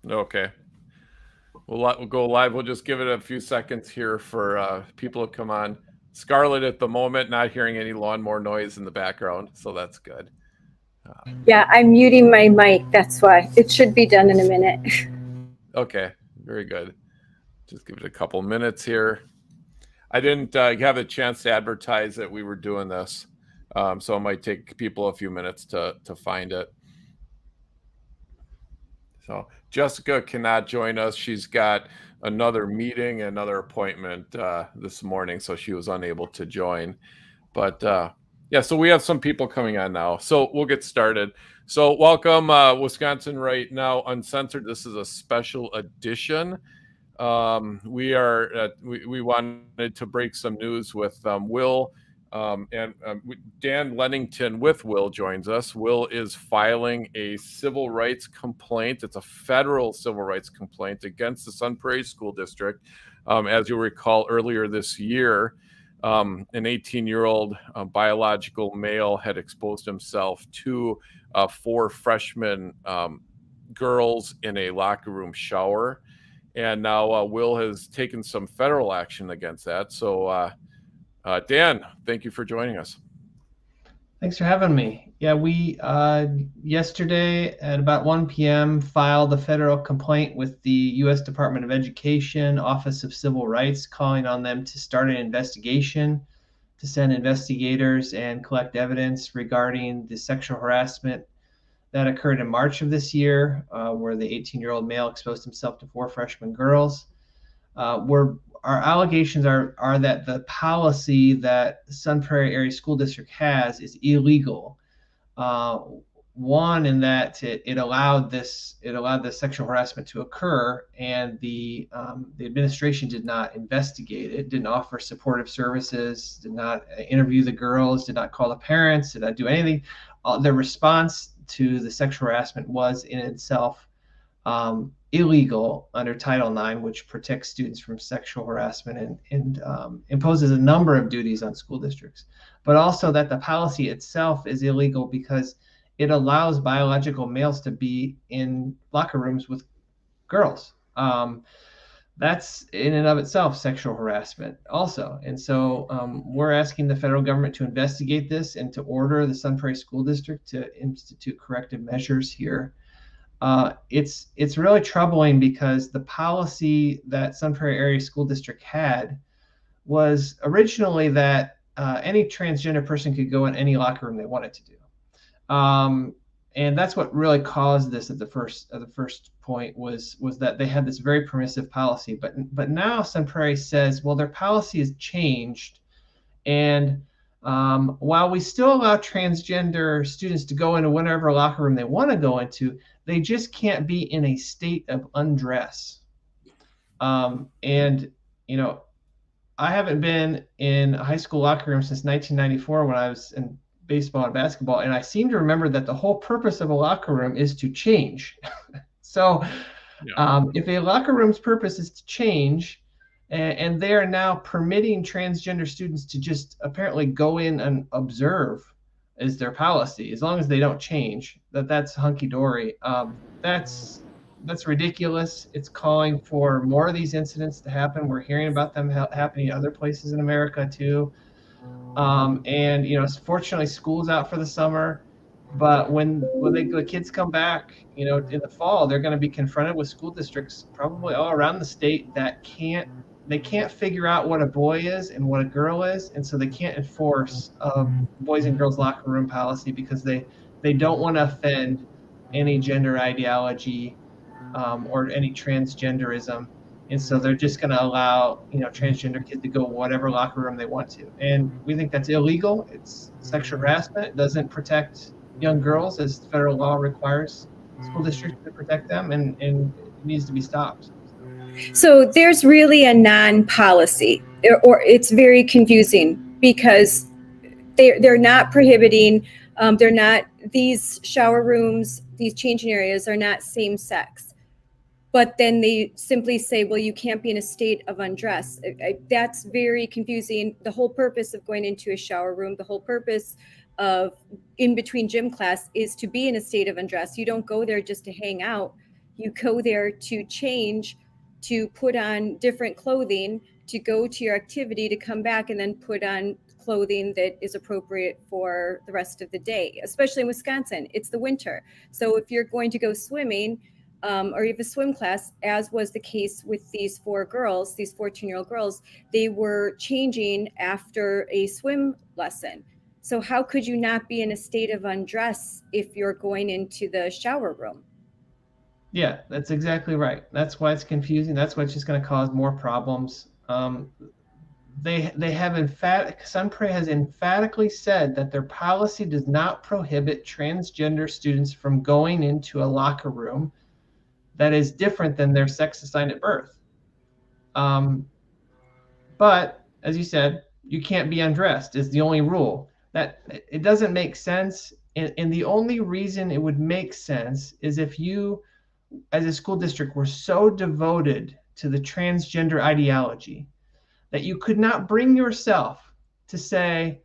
Okay. We'll go live. We'll just give it a few seconds here for people to come on. Scarlett at the moment, not hearing any lawnmower noise in the background, so that's good. Yeah, I'm muting my mic. That's why. It should be done in a minute. Okay, very good. Just give it a couple minutes here. I didn't have a chance to advertise that we were doing this, so it might take people a few minutes to find it. So Jessica cannot join us. She's got another meeting, another appointment this morning, so she was unable to join. But yeah, so we have some people coming on now. So we'll get started. So welcome, Wisconsin Right Now Uncensored. This is a special edition. We wanted to break some news with Will. Dan Lennington with Will joins us. Will is filing a civil rights complaint. It's a federal civil rights complaint against the Sun Prairie School District. As you'll recall, earlier this year, an 18-year-old biological male had exposed himself to 4 freshman girls in a locker room shower. And now Will has taken some federal action against that. So Dan, thank you for joining us. Thanks for having me. Yeah, we yesterday at about 1 p.m. filed a federal complaint with the U.S. Department of Education, Office of Civil Rights, calling on them to start an investigation, to send investigators and collect evidence regarding the sexual harassment that occurred in March of this year, where the 18-year-old male exposed himself to 4 freshman girls. Our allegations are that the policy that Sun Prairie Area School District has is illegal. One, in that it allowed this sexual harassment to occur, and the administration did not investigate it, didn't offer supportive services, did not interview the girls, did not call the parents, did not do anything. The response to the sexual harassment was in itself illegal under Title IX, which protects students from sexual harassment and imposes a number of duties on school districts. But also that the policy itself is illegal because it allows biological males to be in locker rooms with girls. That's in and of itself sexual harassment also. And so we're asking the federal government to investigate this and to order the Sun Prairie School District to institute corrective measures here. It's really troubling because the policy that Sun Prairie Area School District had was originally that any transgender person could go in any locker room they wanted to do. And that's what really caused this at the first point was that they had this very permissive policy. But now Sun Prairie says, well, their policy has changed. And while we still allow transgender students to go into whatever locker room they want to go into, they just can't be in a state of undress. And, you know, I haven't been in a high school locker room since 1994 when I was in baseball and basketball, and I seem to remember that the whole purpose of a locker room is to change. So if a locker room's purpose is to change, and they are now permitting transgender students to just apparently go in and observe is their policy, as long as they don't change, that's hunky-dory. That's ridiculous. It's calling for more of these incidents to happen. We're hearing about them happening other places in America too. And you know, fortunately school's out for the summer, but when the kids come back, you know, in the fall, they're going to be confronted with school districts probably all around the state that can't figure out what a boy is and what a girl is, and so they can't enforce boys and girls locker room policy because they don't want to offend any gender ideology or any transgenderism. And so they're just going to allow, you know, transgender kids to go whatever locker room they want to. And we think that's illegal. It's sexual harassment. It doesn't protect young girls as federal law requires school districts to protect them, and it needs to be stopped. So there's really a non-policy, or it's very confusing because they're not prohibiting, they're not, these shower rooms, these changing areas are not same sex. But then they simply say, well, you can't be in a state of undress. That's very confusing. The whole purpose of going into a shower room, the whole purpose of in between gym class is to be in a state of undress. You don't go there just to hang out. You go there to change, to put on different clothing, to go to your activity, to come back and then put on clothing that is appropriate for the rest of the day, especially in Wisconsin. It's the winter. So if you're going to go swimming, or you have a swim class, as was the case with these 4 girls, these 14-year-old girls, they were changing after a swim lesson. So how could you not be in a state of undress if you're going into the shower room? Yeah, that's exactly right. That's why it's confusing. That's why it's just going to cause more problems. They have Sunpray has emphatically said that their policy does not prohibit transgender students from going into a locker room that is different than their sex assigned at birth. But as you said, you can't be undressed is the only rule. That it doesn't make sense. And the only reason it would make sense is if you, as a school district, were so devoted to the transgender ideology that you could not bring yourself to say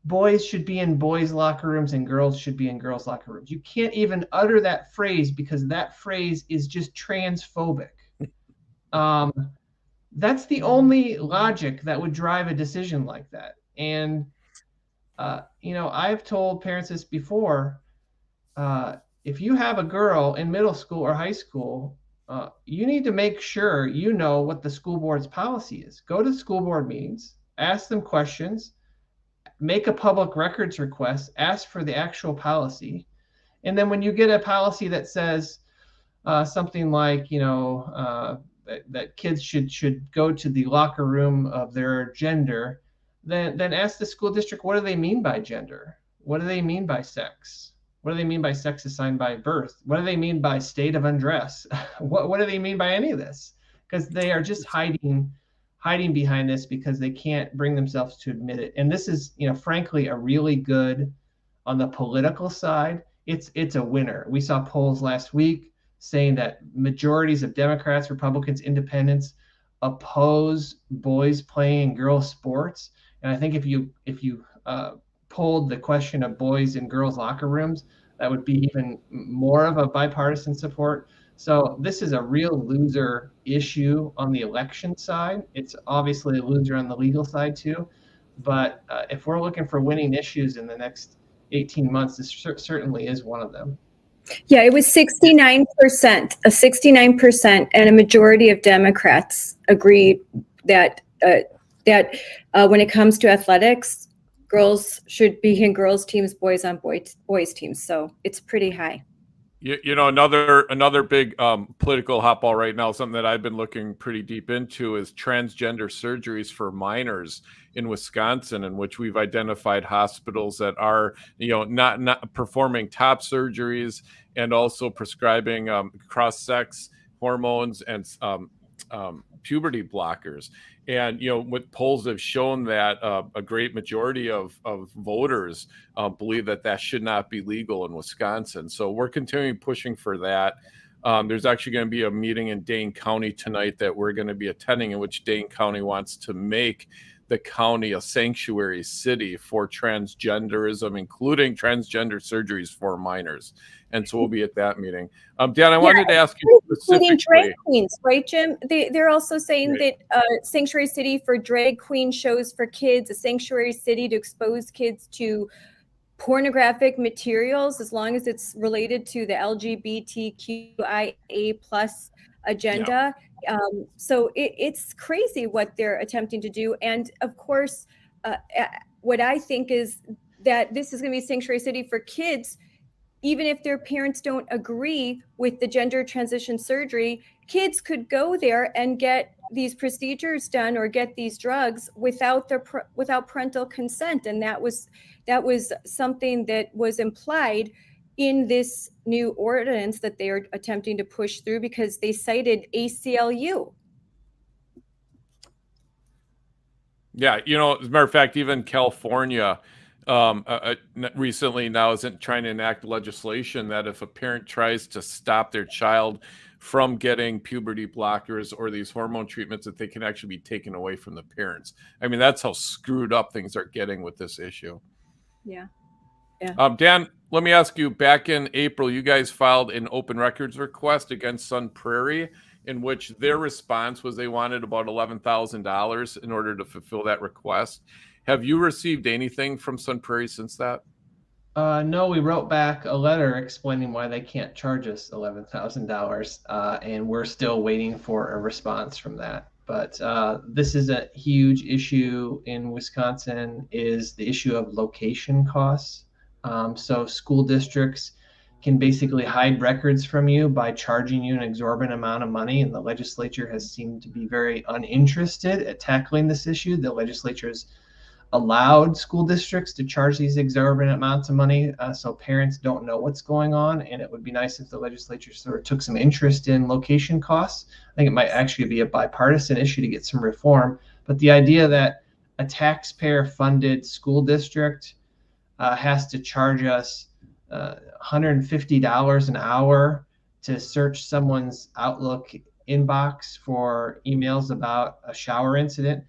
boys should be in boys' locker rooms and girls should be in girls' locker rooms. You can't even utter that phrase because that phrase is just transphobic. That's the only logic that would drive a decision like that. And, I've told parents this before. If you have a girl in middle school or high school, you need to make sure you know what the school board's policy is. Go to school board meetings, ask them questions, make a public records request, ask for the actual policy. And then when you get a policy that says something like, that kids should go to the locker room of their gender, then ask the school district, what do they mean by gender? What do they mean by sex? What do they mean by sex assigned by birth? What do they mean by state of undress? What do they mean by any of this? Because they are just hiding behind this because they can't bring themselves to admit it. And this is, frankly, a really good, on the political side, it's a winner. We saw polls last week saying that majorities of Democrats, Republicans, Independents oppose boys playing girls sports. And I think if you polled the question of boys in girls locker rooms, that would be even more of a bipartisan support. So this is a real loser issue on the election side. It's obviously a loser on the legal side too. But if we're looking for winning issues in the next 18 months, this certainly is one of them. Yeah, it was 69%, and a majority of Democrats agreed that when it comes to athletics, girls should be in girls' teams, boys on boys' teams. So it's pretty high. Another big political hot ball right now, something that I've been looking pretty deep into, is transgender surgeries for minors in Wisconsin, in which we've identified hospitals that are, not performing top surgeries and also prescribing cross-sex hormones and puberty blockers. And, what polls have shown that a great majority of voters believe that should not be legal in Wisconsin. So we're continuing pushing for that. There's actually going to be a meeting in Dane County tonight that we're going to be attending, in which Dane County wants to make the county a sanctuary city for transgenderism, including transgender surgeries for minors. And so we'll be at that meeting. Dan, I wanted to ask you specifically. Drag queens, right, Jim? They're also saying that sanctuary city for drag queen shows for kids, a sanctuary city to expose kids to pornographic materials, as long as it's related to the LGBTQIA plus agenda. Yeah. So it's crazy what they're attempting to do. And of course, what I think is that this is going to be a sanctuary city for kids. Even if their parents don't agree with the gender transition surgery, kids could go there and get these procedures done or get these drugs without parental consent. And that was something that was implied in this new ordinance that they are attempting to push through, because they cited ACLU. Yeah, as a matter of fact, even California recently now isn't trying to enact legislation that if a parent tries to stop their child from getting puberty blockers or these hormone treatments, that they can actually be taken away from the parents. I mean, that's how screwed up things are getting with this issue. Yeah. Dan, let me ask you, back in April, you guys filed an open records request against Sun Prairie, in which their response was they wanted about $11,000 in order to fulfill that request. Have you received anything from Sun Prairie since that? No, we wrote back a letter explaining why they can't charge us $11,000, and we're still waiting for a response from that. But this is a huge issue in Wisconsin, is the issue of location costs. So school districts can basically hide records from you by charging you an exorbitant amount of money, and the legislature has seemed to be very uninterested at tackling this issue. The legislature has allowed school districts to charge these exorbitant amounts of money, so parents don't know what's going on. And it would be nice if the legislature sort of took some interest in location costs. I think it might actually be a bipartisan issue to get some reform. But the idea that a taxpayer-funded school district has to charge us $150 an hour to search someone's Outlook inbox for emails about a shower incident,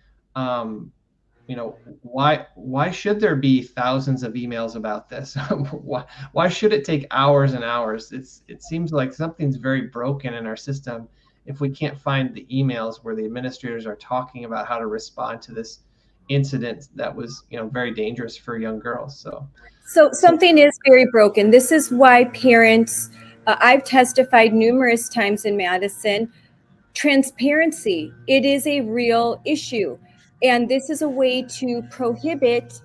why should there be thousands of emails about this? why should it take hours and hours? It seems like something's very broken in our system if we can't find the emails where the administrators are talking about how to respond to this incident that was very dangerous for young girls. So something is very broken. This is why parents, I've testified numerous times in Madison, transparency, it is a real issue. And this is a way to prohibit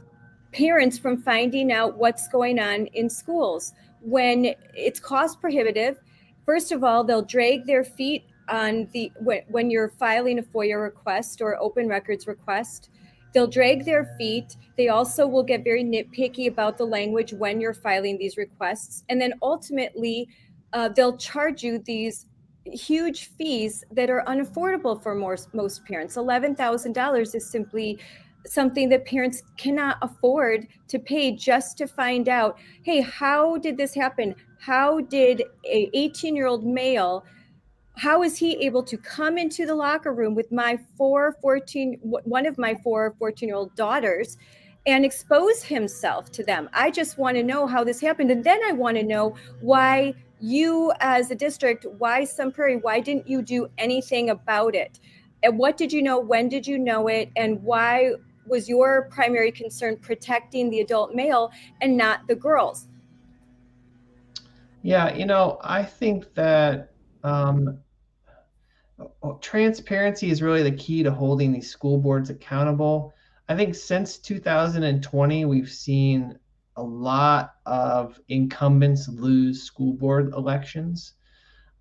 parents from finding out what's going on in schools when it's cost prohibitive. First of all, they'll drag their feet on when you're filing a FOIA request or open records request. They'll drag their feet. They also will get very nitpicky about the language when you're filing these requests. And then ultimately, they'll charge you these huge fees that are unaffordable for most parents. $11,000 is simply something that parents cannot afford to pay just to find out, hey, how did this happen? How did a 18-year-old male, how is he able to come into the locker room with one of my four 14-year-old daughters and expose himself to them? I just want to know how this happened. And then I want to know why you as a district, why Sun Prairie, why didn't you do anything about it? And what did you know? When did you know it? And why was your primary concern protecting the adult male and not the girls? Yeah, I think that transparency is really the key to holding these school boards accountable. I think since 2020, we've seen a lot of incumbents lose school board elections,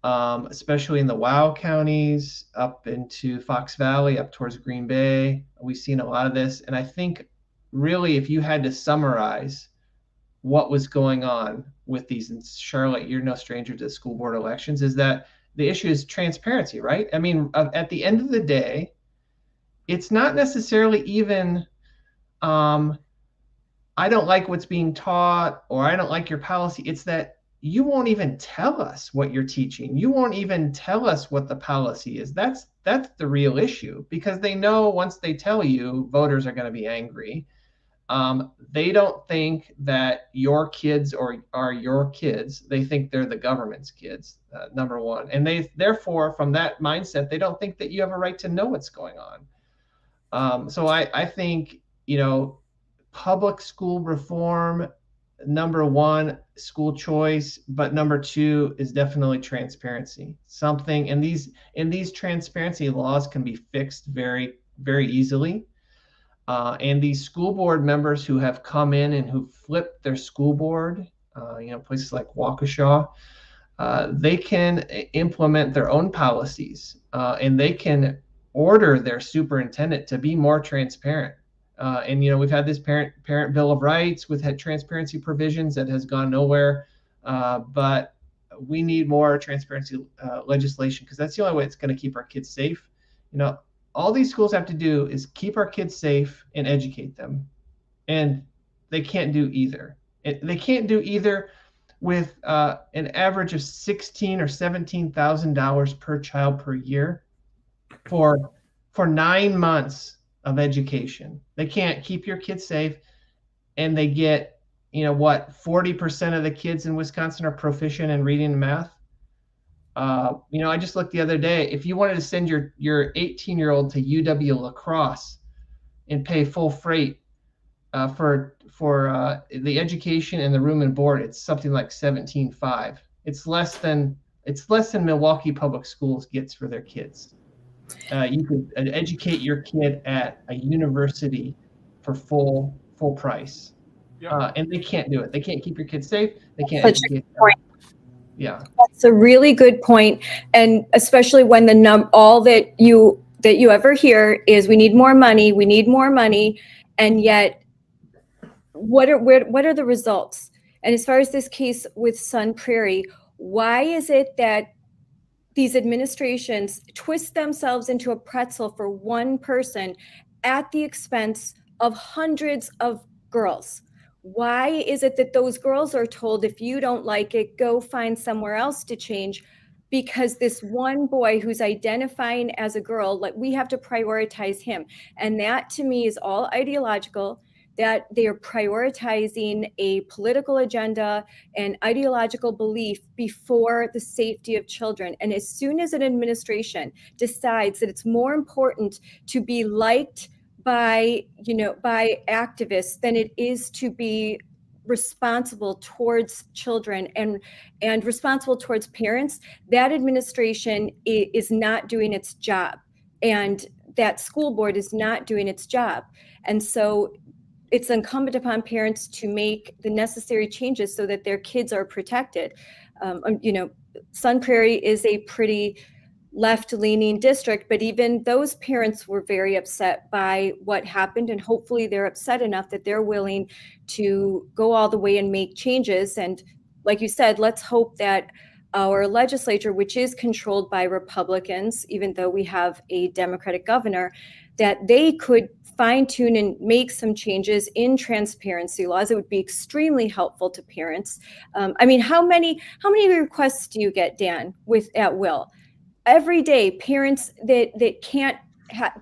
especially in the WOW counties, up into Fox Valley, up towards Green Bay. We've seen a lot of this. And I think really, if you had to summarize what was going on with these, and Charlotte, you're no stranger to school board elections, is that the issue is transparency, right? I mean, at the end of the day, it's not necessarily even I don't like what's being taught, or I don't like your policy. It's that you won't even tell us what you're teaching. You won't even tell us what the policy is. That's the real issue, because they know once they tell you, voters are going to be angry. They don't think that your kids are your kids. They think they're the government's kids, number one. And they, therefore, from that mindset, they don't think that you have a right to know what's going on. So I think, public school reform, number one, school choice, but number two is definitely transparency. Something, and these transparency laws can be fixed very, very easily. And these school board members who have come in and who flipped their school board, places like Waukesha, they can implement their own policies, and they can order their superintendent to be more transparent. And we've had this parent bill of rights with transparency provisions that has gone nowhere, but we need more transparency legislation, because that's the only way it's going to keep our kids safe. All these schools have to do is keep our kids safe and educate them, and they can't do either. They can't do either with an average of $16,000 or $17,000 per child per year for 9 months of education. They can't keep your kids safe, and they get what, 40% of the kids in Wisconsin are proficient in reading and math. I just looked the other day. If you wanted to send your 18-year-old to UW La Crosse and pay full freight for the education and the room and board, it's something like $17,500. It's less than Milwaukee Public Schools gets for their kids. You could educate your kid at a university for full price. Yep. And they can't do it. They can't keep your kids safe. They can't Such a educate them. point. Yeah. That's a really good point. And especially when all that you ever hear is we need more money, and yet what are the results? And as far as this case with Sun Prairie, why is it that these administrations twist themselves into a pretzel for one person at the expense of hundreds of girls? Why is it that those girls are told, if you don't like it, go find somewhere else to change? Because this one boy who's identifying as a girl, like, we have to prioritize him. And that to me is all ideological, that they are prioritizing a political agenda and ideological belief before the safety of children. And as soon as an administration decides that it's more important to be liked by activists than it is to be responsible towards children and responsible towards parents, that administration is not doing its job, and that school board is not doing its job. And so it's incumbent upon parents to make the necessary changes so that their kids are protected. Sun Prairie is a pretty left-leaning district, but even those parents were very upset by what happened, and hopefully they're upset enough that they're willing to go all the way and make changes. And like you said, let's hope that our legislature, which is controlled by Republicans, even though we have a Democratic governor, that they could fine-tune and make some changes in transparency laws. It would be extremely helpful to parents. How many requests do you get, Dan, at Will? Every day, parents that can't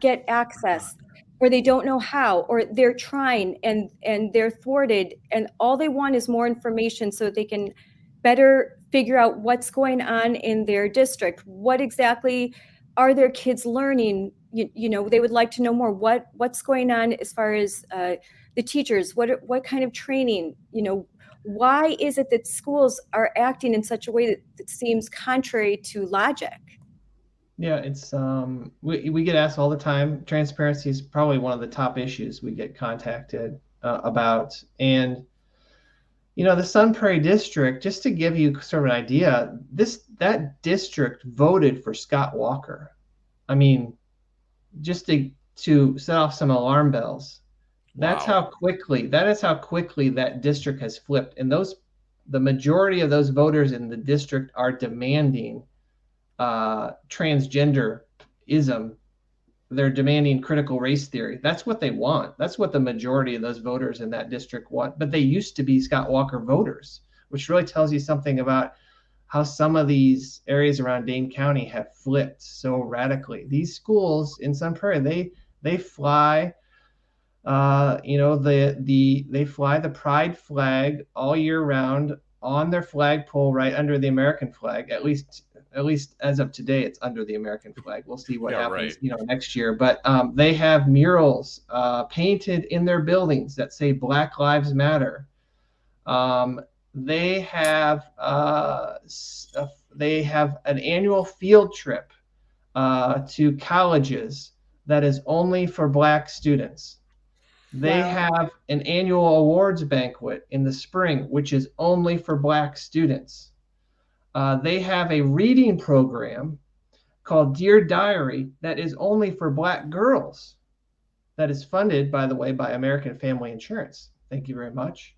get access, or they don't know how, or they're trying and they're thwarted, and all they want is more information so they can better figure out what's going on in their district. What exactly are their kids learning? They would like to know more. What's going on as far as the teachers? What kind of training? Why is it that schools are acting in such a way that seems contrary to logic? Yeah, it's we get asked all the time. Transparency is probably one of the top issues we get contacted about. And the Sun Prairie district, just to give you sort of an idea, that district voted for Scott Walker. I mean, just to set off some alarm bells. That's Wow. that is how quickly that district has flipped. And the majority of those voters in the district are demanding transgenderism. They're demanding critical race theory. That's what they want. That's what the majority of those voters in that district want. But they used to be Scott Walker voters, which really tells you something about how some of these areas around Dane County have flipped so radically. These schools in Sun Prairie, they fly they fly the pride flag all year round on their flagpole right under the American flag. At least as of today, it's under the American flag. We'll see what happens, right. Next year. But they have murals painted in their buildings that say Black Lives Matter. They have an annual field trip to colleges that is only for Black students. They have an annual awards banquet in the spring, which is only for Black students. They have a reading program called Dear Diary that is only for Black girls. That is funded, by the way, by American Family Insurance. Thank you very much.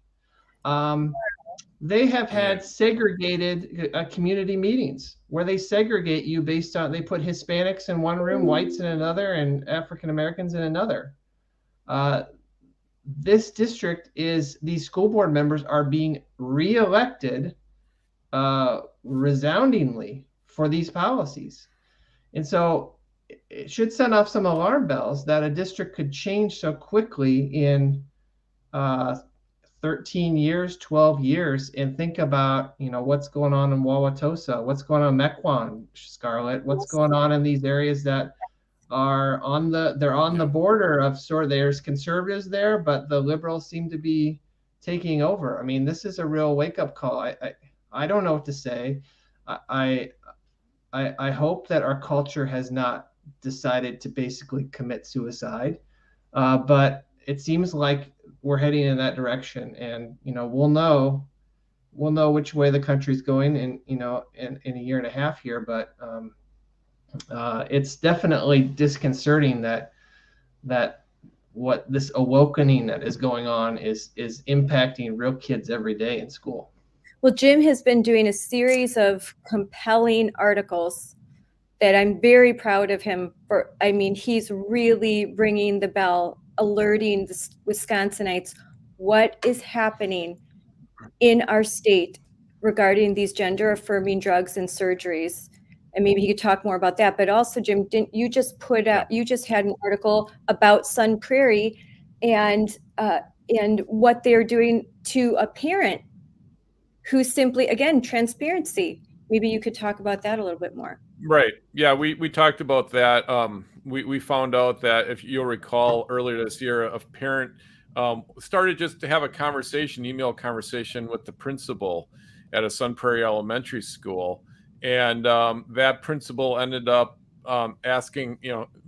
They have had segregated community meetings where they segregate you based on, they put Hispanics in one room, whites in another, and African Americans in another. This district these school board members are being reelected resoundingly for these policies. And so it should send off some alarm bells that a district could change so quickly in 13 years, 12 years, and think about, what's going on in Wauwatosa, what's going on in Mequon, Scarlett, what's going on in these areas that are they're on the border of there's conservatives there, but the liberals seem to be taking over. I mean, this is a real wake-up call. I don't know what to say. I hope that our culture has not decided to basically commit suicide, but it seems like we're heading in that direction, and we'll know which way the country's going in a year and a half here. But it's definitely disconcerting that what this awakening that is going on is impacting real kids every day in school. Well, Jim has been doing a series of compelling articles that I'm very proud of him for. I mean, he's really ringing the bell, alerting the Wisconsinites what is happening in our state regarding these gender affirming drugs and surgeries. And maybe he could talk more about that. But also, Jim, didn't you just put out, you just had an article about Sun Prairie and what they're doing to a parent who simply, again, transparency. Maybe you could talk about that a little bit more. Right. Yeah, we talked about that. We found out that, if you'll recall, earlier this year, a parent started just to have a conversation, email conversation with the principal at a Sun Prairie elementary school. And that principal ended up asking,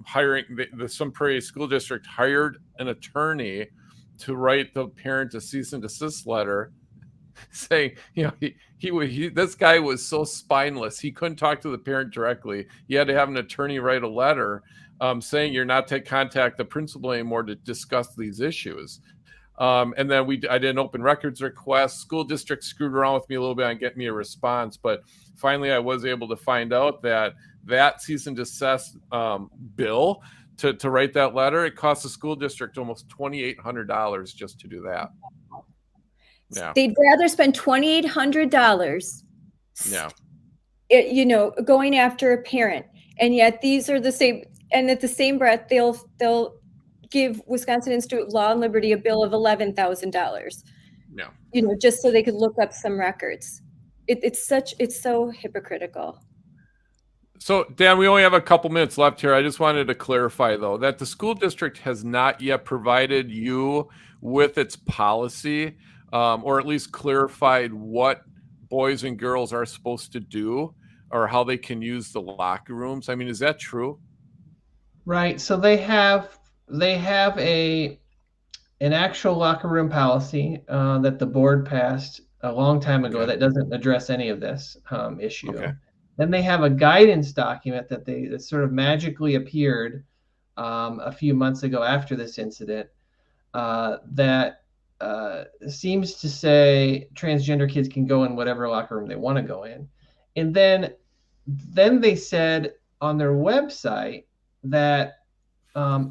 hiring the Sun Prairie School District hired an attorney to write the parent a cease and desist letter, saying, this guy was so spineless, he couldn't talk to the parent directly. He had to have an attorney write a letter saying you're not to contact the principal anymore to discuss these issues. And then I did an open records request. School district screwed around with me a little bit on getting me a response, but finally I was able to find out that cease and desist bill to write that letter, it cost the school district almost $2,800 just to do that. Yeah. They'd rather spend $2,800 going after a parent, and yet these are the same, and at the same breath they'll give Wisconsin Institute of Law and Liberty a bill of $11,000. Yeah. Just so they could look up some records. It's so hypocritical. So, Dan, we only have a couple minutes left here. I just wanted to clarify, though, that the school district has not yet provided you with its policy, or at least clarified what boys and girls are supposed to do or how they can use the locker rooms. I mean, is that true? Right. So they have an actual locker room policy that the board passed a long time ago that doesn't address any of this issue. Okay. Then they have a guidance document that sort of magically appeared a few months ago after this incident that seems to say transgender kids can go in whatever locker room they want to go in. And then they said on their website that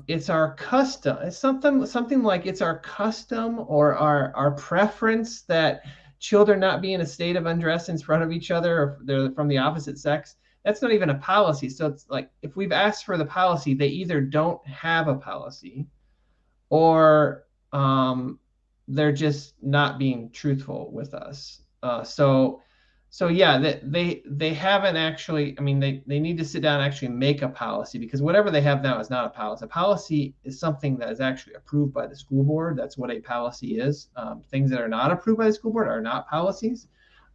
it's our custom. It's something like it's our custom or our preference that children not be in a state of undress in front of each other or they're from the opposite sex. That's not even a policy. So it's like, if we've asked for the policy, they either don't have a policy or they're just not being truthful with us. So yeah, they haven't actually, I mean, they need to sit down and actually make a policy, because whatever they have now is not a policy. A policy is something that is actually approved by the school board. That's what a policy is. Things that are not approved by the school board are not policies.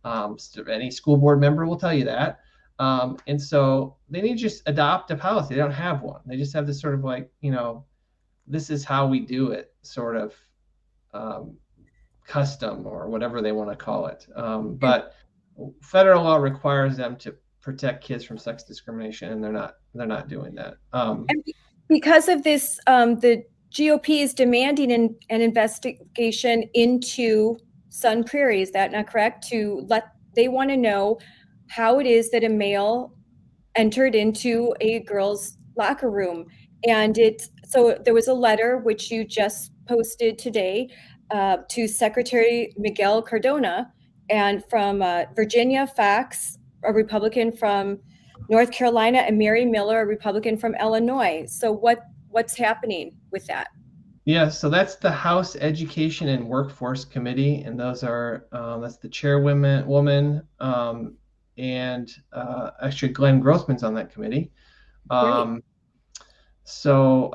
Any school board member will tell you that. And so they need to just adopt a policy. They don't have one. They just have this sort of like, this is how we do it sort of custom or whatever they want to call it. But federal law requires them to protect kids from sex discrimination, and they're not doing that. And because of this, the GOP is demanding an investigation into Sun Prairie. Is that not correct? They want to know how it is that a male entered into a girl's locker room. And so there was a letter which you just posted today to Secretary Miguel Cardona, and from Virginia Fox, a Republican from North Carolina, and Mary Miller, a Republican from Illinois. So what's happening with that? Yeah, so that's the House Education and Workforce Committee, and those are that's the woman, and actually Glenn Grossman's on that committee. Great. So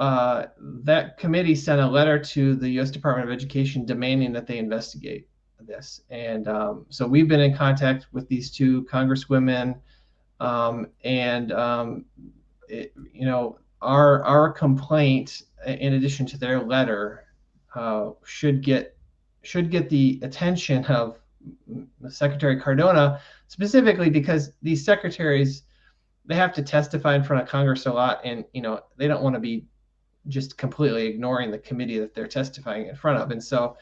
that committee sent a letter to the U.S. Department of Education demanding that they investigate this, and so we've been in contact with these two congresswomen, and our complaint, in addition to their letter, should get the attention of Secretary Cardona, specifically because these secretaries, they have to testify in front of Congress a lot, and they don't want to be just completely ignoring the committee that they're testifying in front of. And so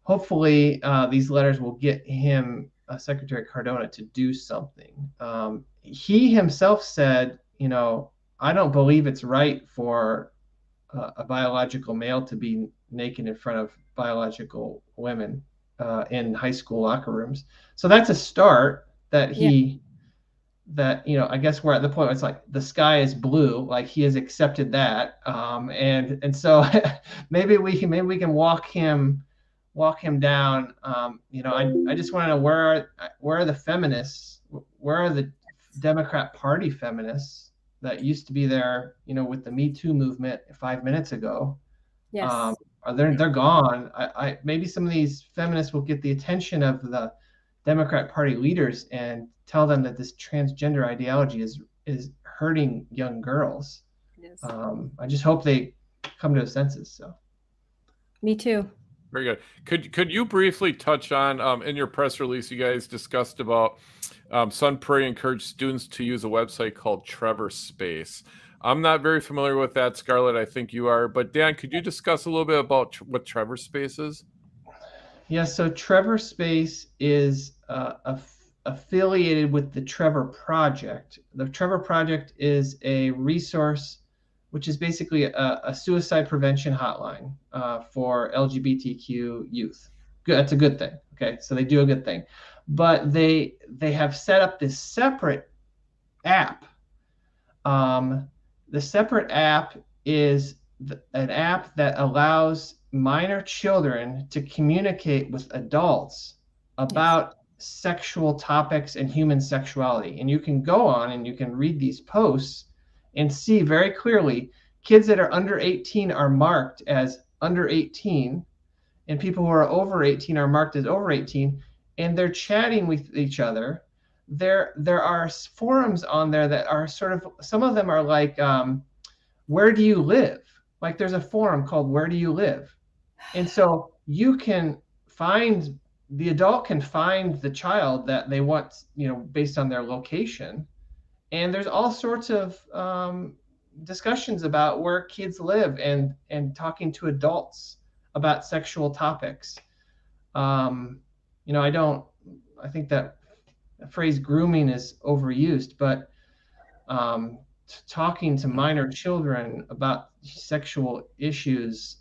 hopefully these letters will get him, Secretary Cardona, to do something. He himself said, I don't believe it's right for a biological male to be naked in front of biological women in high school locker rooms. So that's a start that Yeah. I guess we're at the point where it's like the sky is blue, like he has accepted that, and so maybe we can walk him down. I just want to know where are the feminists, where are the Democrat Party feminists that used to be there, with the Me Too movement 5 minutes ago? Yes. They're gone. I maybe some of these feminists will get the attention of the Democrat Party leaders and tell them that this transgender ideology is hurting young girls. Yes. I just hope they come to a senses. So, Me too. Very good. Could you briefly touch on in your press release, you guys discussed about Sun Prairie encouraged students to use a website called Trevor Space. I'm not very familiar with that, Scarlett. I think you are, but Dan, could you discuss a little bit about what Trevor Space is? Yeah, so Trevor Space is affiliated with the Trevor Project. The Trevor Project is a resource which is basically a suicide prevention hotline for LGBTQ youth. Good, that's a good thing. Okay, so they do a good thing, but they have set up this separate app. The separate app is an app that allows minor children to communicate with adults about sexual topics and human sexuality. And you can go on and you can read these posts and see very clearly kids that are under 18 are marked as under 18, and people who are over 18 are marked as over 18, and they're chatting with each other. There are forums on there that are sort of, some of them are like, where do you live? Like there's a forum called Where Do You Live? And so you can find, the adult can find the child that they want, based on their location. And there's all sorts of discussions about where kids live and talking to adults about sexual topics. I think that phrase grooming is overused, but talking to minor children about sexual issues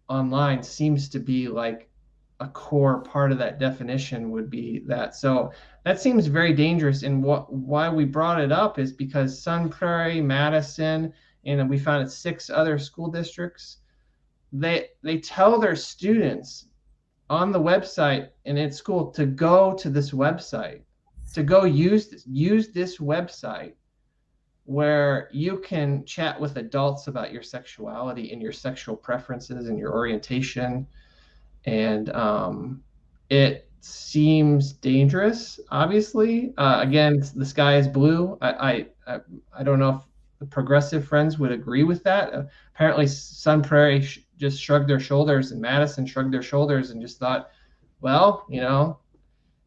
online seems to be like a core part of that definition would be that. So that seems very dangerous. And why we brought it up is because Sun Prairie, Madison, and we found it 6 other school districts, they tell their students on the website and at school to go to this website, to go use this website where you can chat with adults about your sexuality and your sexual preferences and your orientation. And it seems dangerous, obviously. Again, the sky is blue. I don't know if the progressive friends would agree with that. Apparently, Sun Prairie just shrugged their shoulders, and Madison shrugged their shoulders and just thought, well,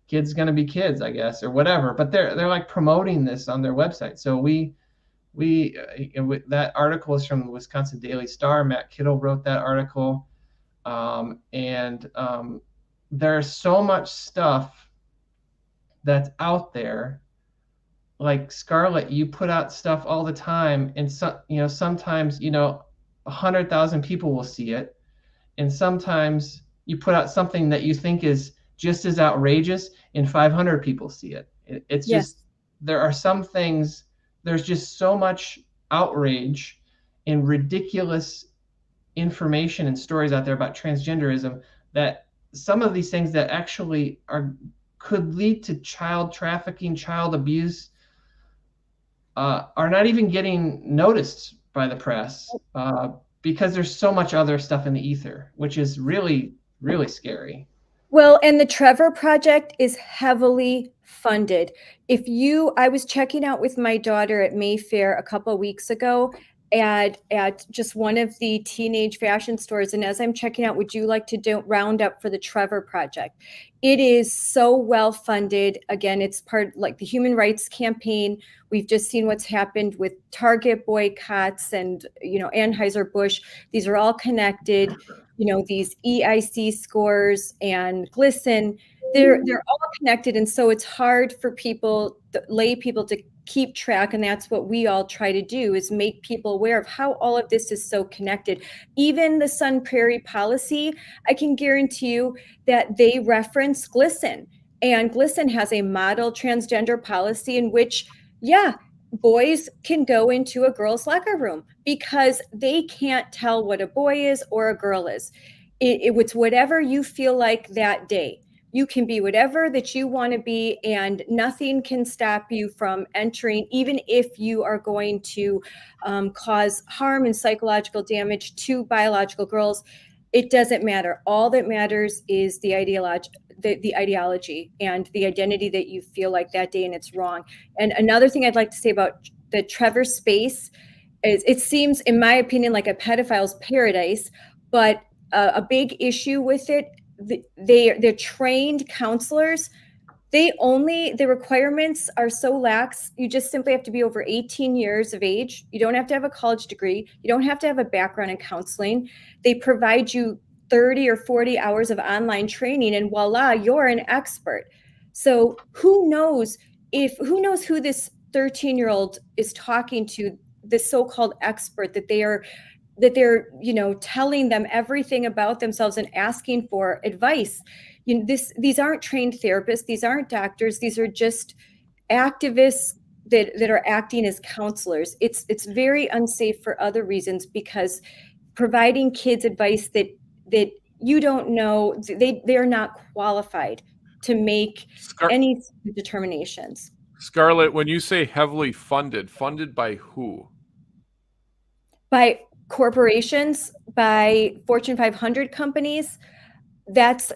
kids gonna be kids, I guess, or whatever. But they're like promoting this on their website. So that article is from the Wisconsin Daily Star. Matt Kittle wrote that article. There's so much stuff that's out there. Like Scarlett, you put out stuff all the time, and sometimes 100,000 people will see it, and sometimes you put out something that you think is just as outrageous, and 500 people see it. It's just, there are some things, there's just so much outrage and ridiculous information and stories out there about transgenderism, that some of these things that actually could lead to child trafficking, child abuse, are not even getting noticed by the press, because there's so much other stuff in the ether, which is really, really scary. Well, and the Trevor Project is heavily funded. I was checking out with my daughter at Mayfair a couple of weeks ago at just one of the teenage fashion stores. And as I'm checking out, would you like to round up for the Trevor Project? It is so well funded. Again, it's part like the Human Rights Campaign. We've just seen what's happened with Target boycotts and, Anheuser-Busch. These are all connected. These EIC scores and GLSEN, they're all connected. And so it's hard for lay people to keep track. And that's what we all try to do, is make people aware of how all of this is so connected. Even the Sun Prairie policy, I can guarantee you that they reference GLSEN, and GLSEN has a model transgender policy in which, boys can go into a girl's locker room because they can't tell what a boy is or a girl is. It's whatever you feel like that day. You can be whatever that you want to be, and nothing can stop you from entering, even if you are going to cause harm and psychological damage to biological girls. It doesn't matter. All that matters is the ideology and the identity that you feel like that day, and it's wrong. And another thing I'd like to say about the Trevor space is, it seems, in my opinion, like a pedophile's paradise, but a big issue with it, they're trained counselors. The requirements are so lax. You just simply have to be over 18 years of age. You don't have to have a college degree. You don't have to have a background in counseling. They provide you 30 or 40 hours of online training, and voila, you're an expert. So who knows who this 13-year-old is talking to, this so-called expert that they're telling them everything about themselves and asking for advice. These aren't trained therapists. These aren't doctors. These are just activists that are acting as counselors. It's very unsafe for other reasons, because providing kids advice that you don't know, they're not qualified to make any determinations. Scarlett, when you say heavily funded by who? By corporations, by Fortune 500 companies. That's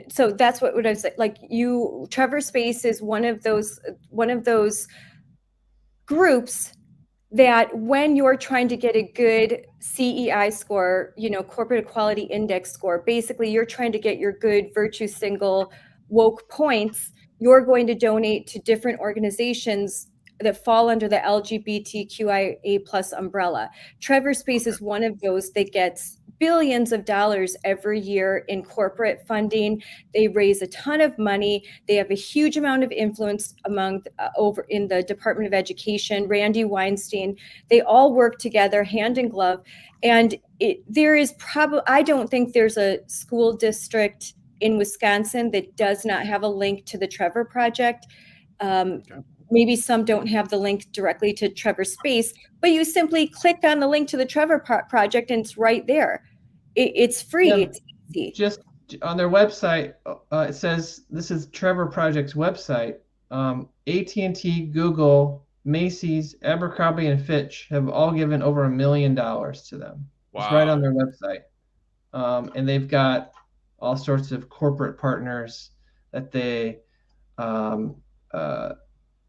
so that's what I was like. Trevor Space is one of those groups that, when you're trying to get a good CEI score, corporate equality index score, basically you're trying to get your good virtue single woke points, you're going to donate to different organizations that fall under the LGBTQIA plus umbrella. Trevor Space is one of those that gets billions of dollars every year in corporate funding. They raise a ton of money. They have a huge amount of influence over in the Department of Education. Randy Weinstein, they all work together hand in glove. And I don't think there's a school district in Wisconsin that does not have a link to the Trevor Project. Maybe some don't have the link directly to Trevor Space, but you simply click on the link to the Trevor Project and it's right there. It's free. Yeah. It's easy. Just on their website, it says, this is Trevor Project's website. AT&T, Google, Macy's, Abercrombie, and Fitch have all given over $1 million to them. Wow. It's right on their website. And they've got all sorts of corporate partners that they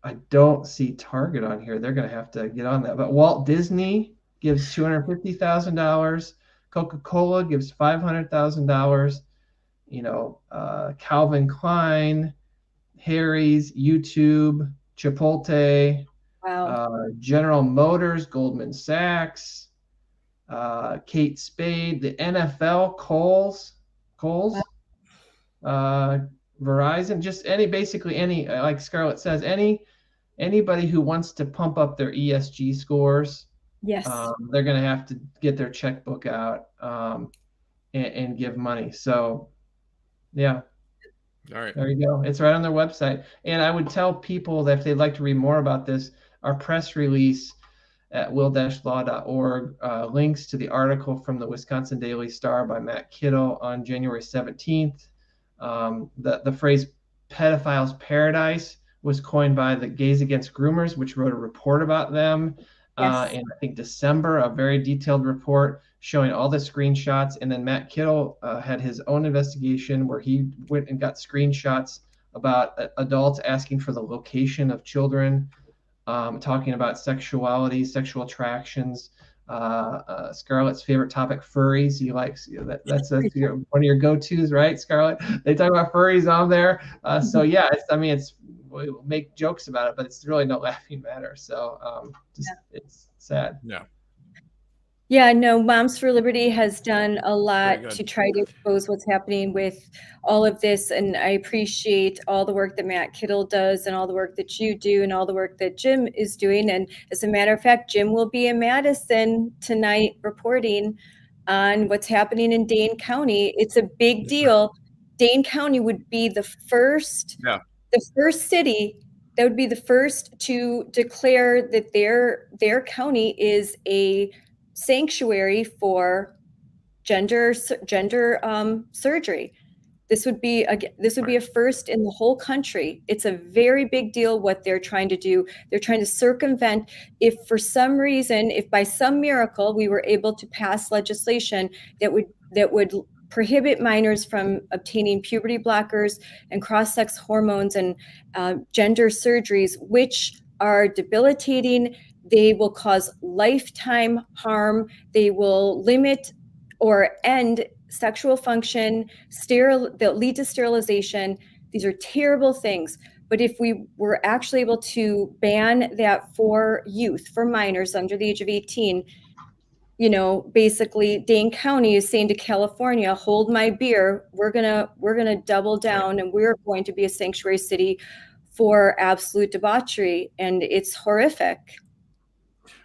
I don't see Target on here. They're going to have to get on that. But Walt Disney gives $250,000. Coca-Cola gives $500,000. Calvin Klein, Harry's, YouTube, Chipotle, wow. General Motors, Goldman Sachs, Kate Spade, the NFL, Kohl's, wow. Verizon, just basically any, like Scarlett says, anybody who wants to pump up their ESG scores. Yes. They're going to have to get their checkbook out and give money. So, yeah. All right. There you go. It's right on their website. And I would tell people that if they'd like to read more about this, our press release at will-law.org, links to the article from the Wisconsin Daily Star by Matt Kittle on January 17th. The phrase pedophile's paradise was coined by the Gays Against Groomers, which wrote a report about them in, I think, December, a very detailed report showing all the screenshots. And then Matt Kittle had his own investigation where he went and got screenshots about adults asking for the location of children, talking about sexuality, sexual attractions. Scarlett's favorite topic, furries. He likes that's one of your go-tos, right, Scarlett? They talk about furries on there. So yeah, we make jokes about it, but it's really no laughing matter. So it's sad. Yeah. Yeah, no, Moms for Liberty has done a lot to try to expose what's happening with all of this. And I appreciate all the work that Matt Kittle does and all the work that you do and all the work that Jim is doing. And as a matter of fact, Jim will be in Madison tonight reporting on what's happening in Dane County. It's a big deal. Dane County would be the first city that would be the first to declare that their county is a sanctuary for gender surgery. This would be a first in the whole country. It's a very big deal what they're trying to do. They're trying to circumvent. If for some reason, if by some miracle we were able to pass legislation that would prohibit minors from obtaining puberty blockers and cross-sex hormones and gender surgeries, which are debilitating. They will cause lifetime harm. They will limit or end sexual function, they'll lead to sterilization. These are terrible things. But if we were actually able to ban that for youth, for minors under the age of 18, basically Dane County is saying to California, hold my beer. We're gonna double down, and we're going to be a sanctuary city for absolute debauchery. And it's horrific.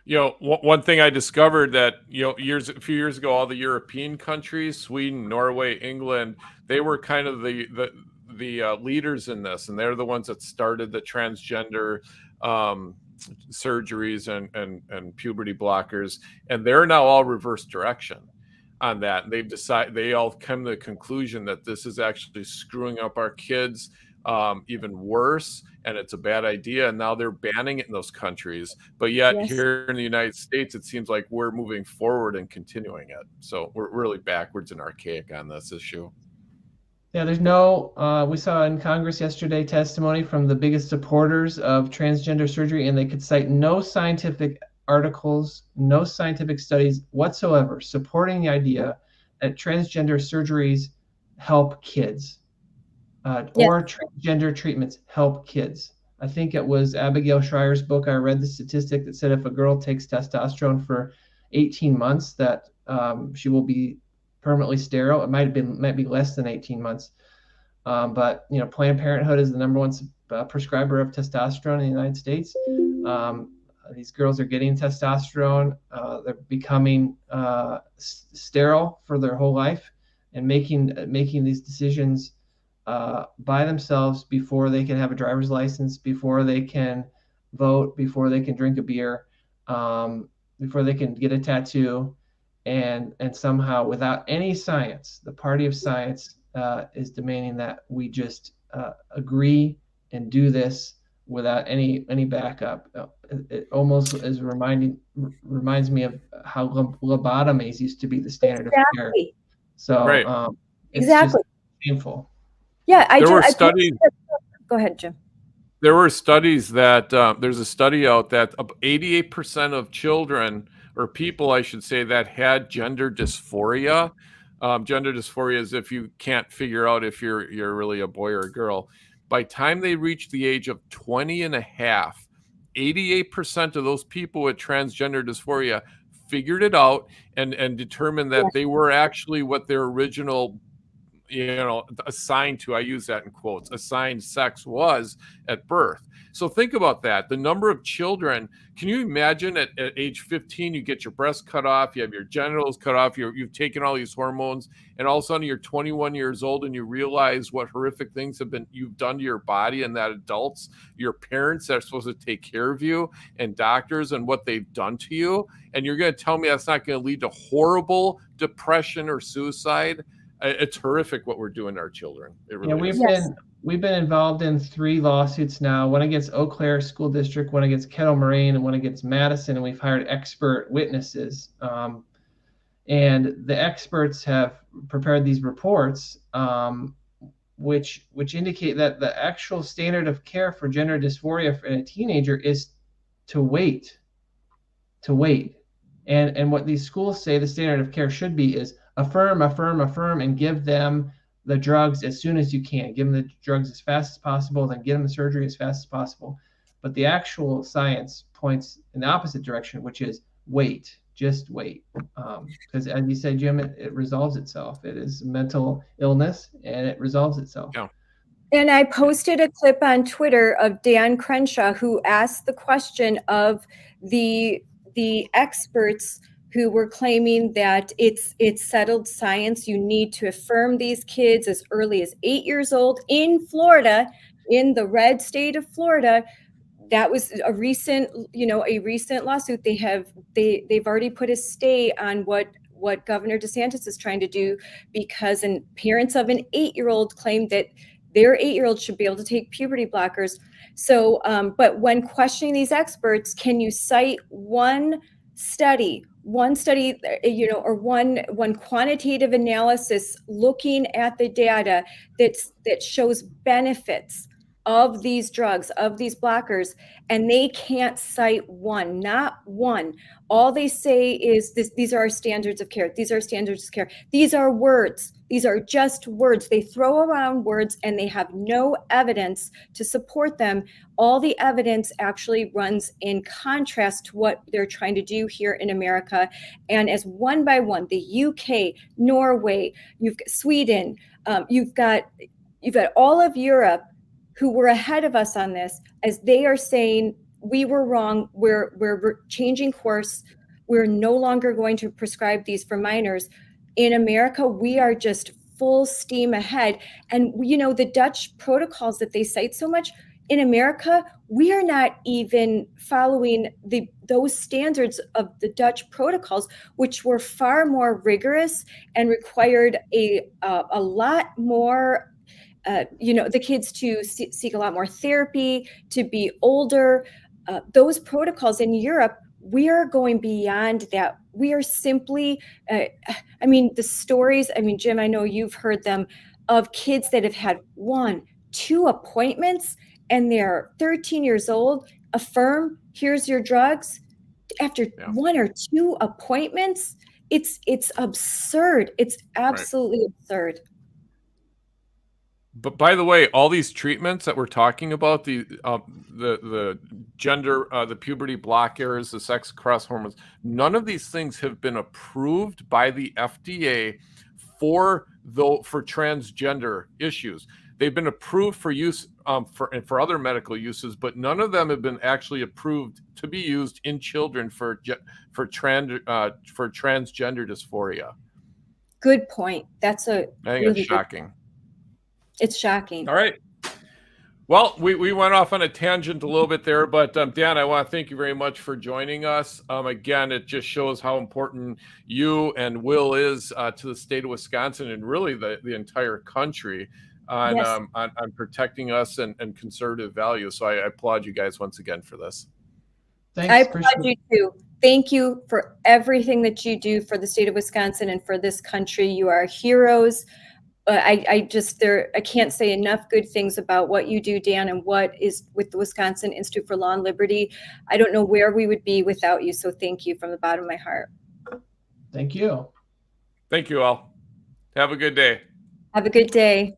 One thing I discovered that, a few years ago, all the European countries, Sweden, Norway, England, they were kind of the leaders in this, and they're the ones that started the transgender surgeries and puberty blockers, and they're now all reverse direction on that. And they all come to the conclusion that this is actually screwing up our kids even worse, and it's a bad idea, and now they're banning it in those countries. But yet here in the United States, it seems like we're moving forward and continuing it. So we're really backwards and archaic on this issue. Yeah, we saw in Congress yesterday testimony from the biggest supporters of transgender surgery, and they could cite no scientific articles, no scientific studies whatsoever supporting the idea that transgender surgeries help kids. Or transgender treatments help kids. I think it was Abigail Schreier's book. I read the statistic that said if a girl takes testosterone for 18 months, that she will be permanently sterile. It might be less than 18 months. But Planned Parenthood is the number one prescriber of testosterone in the United States. These girls are getting testosterone. They're becoming sterile for their whole life and making these decisions by themselves before they can have a driver's license, before they can vote, before they can drink a beer, before they can get a tattoo, and somehow, without any science, the party of science is demanding that we just agree and do this without any backup. It almost is reminds me of how lobotomies used to be the standard of care. So it's just painful. Yeah, there were studies. Go ahead, Jim. There were studies that there's a study out that 88% of children, or people, I should say, that had gender dysphoria. Gender dysphoria is if you can't figure out if you're really a boy or a girl. By the time they reach the age of 20 and a half, 88% of those people with transgender dysphoria figured it out and determined that they were actually what their original assigned to, I use that in quotes, assigned sex was at birth. So think about that. The number of children, can you imagine at age 15, you get your breast cut off, you have your genitals cut off, you've taken all these hormones, and all of a sudden you're 21 years old and you realize what horrific things you've done to your body, and that adults, your parents that are supposed to take care of you, and doctors, and what they've done to you. And you're going to tell me that's not going to lead to horrible depression or suicide? It's horrific what we're doing to our children. It really is. We've been involved in 3 lawsuits now, one against Eau Claire School District, one against Kettle Moraine, and one against Madison, and we've hired expert witnesses. And the experts have prepared these reports, which indicate that the actual standard of care for gender dysphoria in a teenager is to wait. And what these schools say the standard of care should be is affirm, and give them the drugs as soon as you can. Give them the drugs as fast as possible, then give them the surgery as fast as possible. But the actual science points in the opposite direction, which is wait, just wait. Because as you said, Jim, it resolves itself. It is mental illness, and it resolves itself. Yeah. And I posted a clip on Twitter of Dan Crenshaw, who asked the question of the experts who were claiming that it's settled science. You need to affirm these kids as early as 8 years old in Florida, in the red state of Florida. That was a recent lawsuit. They've already put a stay on what Governor DeSantis is trying to do, because parents of an 8-year-old claim that their 8-year-old should be able to take puberty blockers. So, but when questioning these experts, can you cite one study, or one quantitative analysis looking at the data that shows benefits of these drugs, of these blockers? And they can't cite one, not one. All they say is these are our standards of care. These are standards of care. These are words. These are just words. They throw around words and they have no evidence to support them. All the evidence actually runs in contrast to what they're trying to do here in America. And as one by one, the UK, Norway, you've got Sweden, you've got all of Europe, who were ahead of us on this, as they are saying, we were wrong, we're changing course, we're no longer going to prescribe these for minors. In America, we are just full steam ahead. And the Dutch protocols that they cite so much, in America, we are not even following those standards of the Dutch protocols, which were far more rigorous and required a lot more the kids to seek a lot more therapy, to be older. Those protocols in Europe, we are going beyond that. We are simply, the stories, Jim, I know you've heard them, of kids that have had 1, 2 appointments and they're 13 years old. Affirm, here's your drugs. After 1 or 2 appointments, it's absurd. It's absolutely absurd. But by the way, all these treatments that we're talking about, the gender, the puberty blockers, the sex cross hormones, none of these things have been approved by the FDA for transgender issues. They've been approved for use for other medical uses, but none of them have been actually approved to be used in children for transgender dysphoria. Good point. I think it's shocking. It's shocking. All right. Well, we went off on a tangent a little bit there, but Dan, I want to thank you very much for joining us. Again, it just shows how important you and Will is to the state of Wisconsin and really the entire country on protecting us and conservative values. So I applaud you guys once again for this. Thanks, I applaud you too. Thank you for everything that you do for the state of Wisconsin and for this country. You are heroes. I can't say enough good things about what you do, Dan, and what is with the Wisconsin Institute for Law and Liberty. I don't know where we would be without you. So thank you from the bottom of my heart. Thank you. Thank you all. Have a good day. Have a good day.